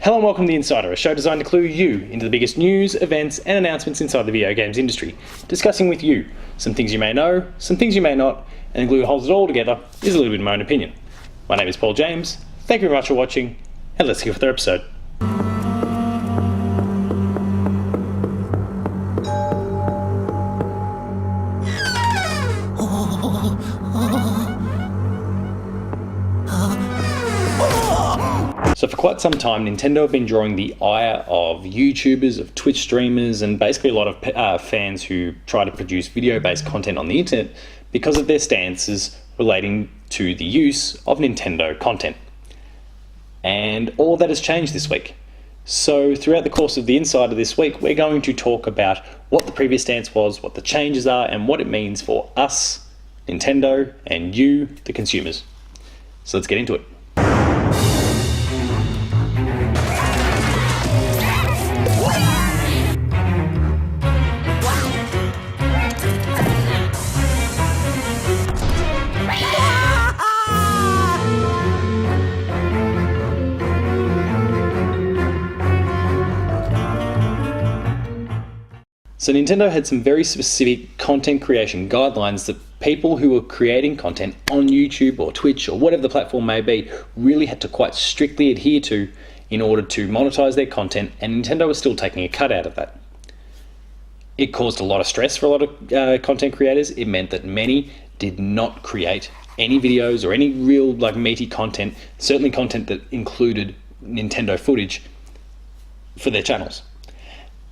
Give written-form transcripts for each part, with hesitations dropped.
Hello and welcome to The Insider, a show designed to clue you into the biggest news, events and announcements inside the video games industry, discussing with you some things you may know, some things you may not, and the glue that holds it all together is a little bit of my own opinion. My name is Paul James, thank you very much for watching, and let's get with our episode. So for quite some time, Nintendo have been drawing the ire of YouTubers, of Twitch streamers, and basically a lot of fans who try to produce video-based content on the internet because of their stances relating to the use of Nintendo content. And all of that has changed this week. So throughout the course of the Insider this week, we're going to talk about what the previous stance was, what the changes are, and what it means for us, Nintendo, and you, the consumers. So let's get into it. So Nintendo had some very specific content creation guidelines that people who were creating content on YouTube or Twitch or whatever the platform may be really had to quite strictly adhere to in order to monetize their content, and Nintendo was still taking a cut out of that. It caused a lot of stress for a lot of content creators. It meant that many did not create any videos or any real meaty content, certainly content that included Nintendo footage for their channels.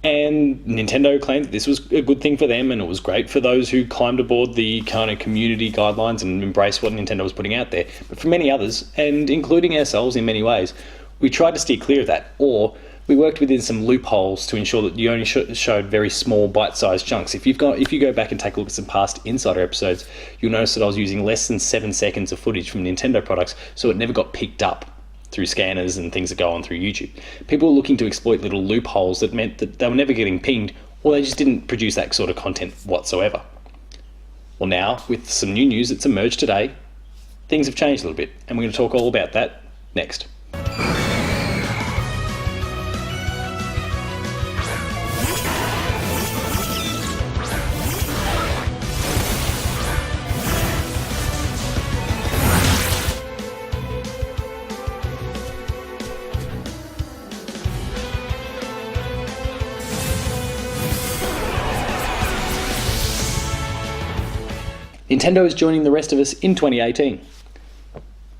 And Nintendo claimed that this was a good thing for them and it was great for those who climbed aboard the kind of community guidelines and embraced what Nintendo was putting out there. But for many others, and including ourselves in many ways, we tried to steer clear of that, or we worked within some loopholes to ensure that you only showed very small bite-sized chunks. If you go back and take a look at some past Insider episodes, you'll notice that I was using less than 7 seconds of footage from Nintendo products, so it never got picked up through scanners and things that go on through YouTube. People were looking to exploit little loopholes that meant that they were never getting pinged, or they just didn't produce that sort of content whatsoever. Well, now, with some new news that's emerged today, things have changed a little bit, and we're going to talk all about that next. Nintendo is joining the rest of us in 2018.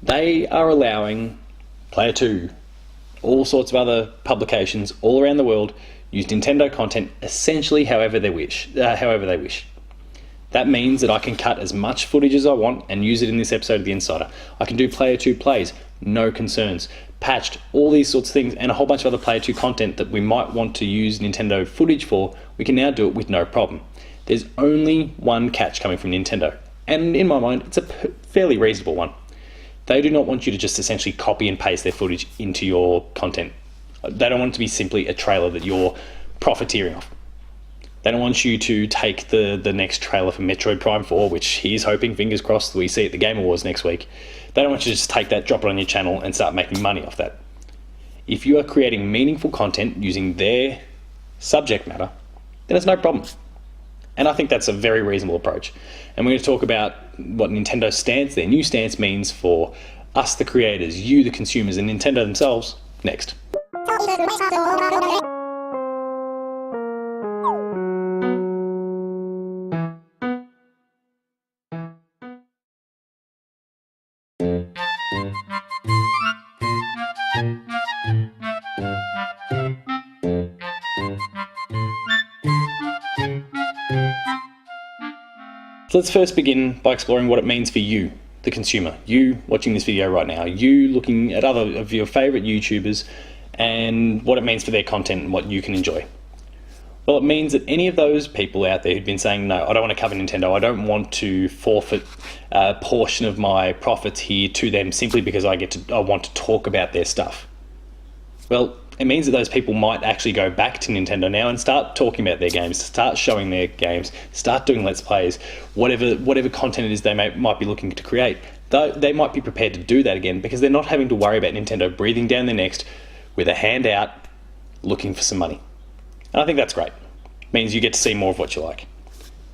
They are allowing Player 2, all sorts of other publications all around the world use Nintendo content essentially however they wish. That means that I can cut as much footage as I want and use it in this episode of The Insider. I can do Player 2 plays, no concerns. Patched, all these sorts of things, and a whole bunch of other Player 2 content that we might want to use Nintendo footage for, we can now do it with no problem. There's only one catch coming from Nintendo, and in my mind, it's a fairly reasonable one. They do not want you to just essentially copy and paste their footage into your content. They don't want it to be simply a trailer that you're profiteering off. They don't want you to take the next trailer for Metroid Prime 4, which he's hoping, fingers crossed, that we see at the Game Awards next week. They don't want you to just take that, drop it on your channel, and start making money off that. If you are creating meaningful content using their subject matter, then it's no problem. And I think that's a very reasonable approach. And we're going to talk about what Nintendo's stance, their new stance, means for us, the creators, you, the consumers, and Nintendo themselves, next. Let's first begin by exploring what it means for you, the consumer, you watching this video right now, you looking at other of your favorite YouTubers and what it means for their content and what you can enjoy. Well, it means that any of those people out there who've been saying, no, I don't want to cover Nintendo, I don't want to forfeit a portion of my profits here to them simply because I want to talk about their stuff. Well, it means that those people might actually go back to Nintendo now and start talking about their games, start showing their games, start doing Let's Plays, whatever content it is they might be looking to create. They might be prepared to do that again because they're not having to worry about Nintendo breathing down their necks, with a hand out looking for some money. And I think that's great. It means you get to see more of what you like.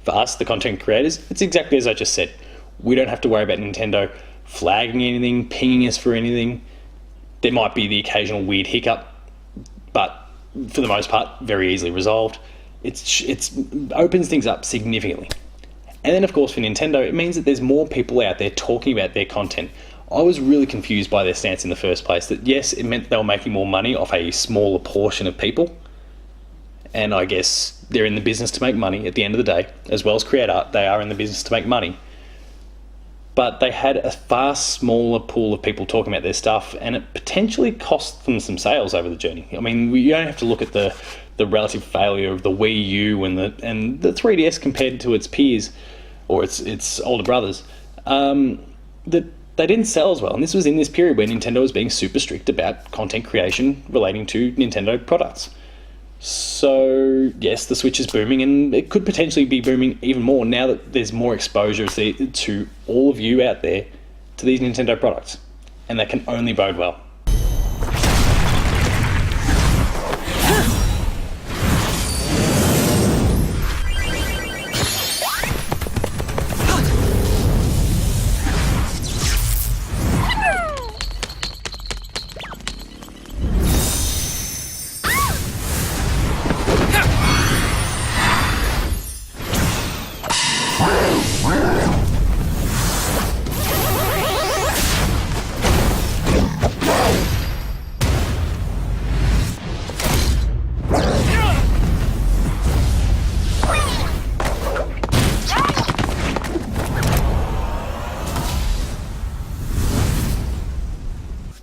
For us, the content creators, it's exactly as I just said. We don't have to worry about Nintendo flagging anything, pinging us for anything. There might be the occasional weird hiccup, but for the most part, very easily resolved. It opens things up significantly. And then, of course, for Nintendo, it means that there's more people out there talking about their content. I was really confused by their stance in the first place, that yes, it meant they were making more money off a smaller portion of people. And I guess they're in the business to make money at the end of the day. As well as create art, they are in the business to make money. But they had a far smaller pool of people talking about their stuff, and it potentially cost them some sales over the journey. I mean, you don't have to look at the relative failure of the Wii U and the 3DS compared to its peers or its older brothers. That they didn't sell as well, and this was in this period where Nintendo was being super strict about content creation relating to Nintendo products. So yes, the Switch is booming, and it could potentially be booming even more now that there's more exposure to all of you out there to these Nintendo products, and that can only bode well.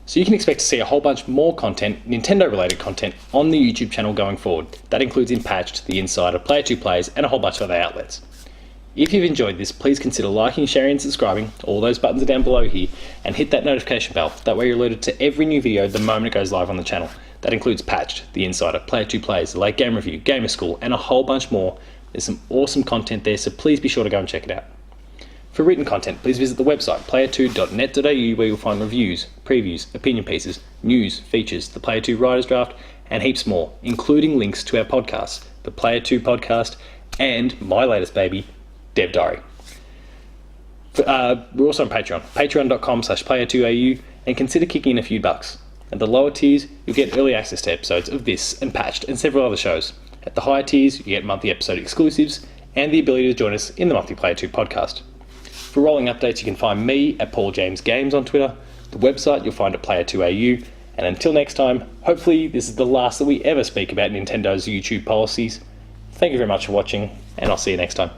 So you can expect to see a whole bunch more content, Nintendo related content, on the YouTube channel going forward. That includes Impatched, The Insider, Player 2 Plays, and a whole bunch of other outlets. If you've enjoyed this, please consider liking, sharing and subscribing. All those buttons are down below here, and hit that notification bell. That way you're alerted to every new video the moment it goes live on the channel. That includes Patched, The Insider, Player 2 Plays, The Late Game Review, Gamer School, and a whole bunch more. There's some awesome content there, so please be sure to go and check it out. For written content, please visit the website player2.net.au, where you'll find reviews, previews, opinion pieces, news, features, the Player 2 Writer's Draft, and heaps more, including links to our podcasts, the Player 2 Podcast, and my latest baby, Dev Diary. We're also on Patreon, patreon.com/player2au, and consider kicking in a few bucks. At the lower tiers, you'll get early access to episodes of this and Patched and several other shows. At the higher tiers, you get monthly episode exclusives and the ability to join us in the monthly Player 2 podcast. For rolling updates, you can find me at Paul James Games on Twitter. The website you'll find at Player2au. And until next time, hopefully this is the last that we ever speak about Nintendo's YouTube policies. Thank you very much for watching, and I'll see you next time.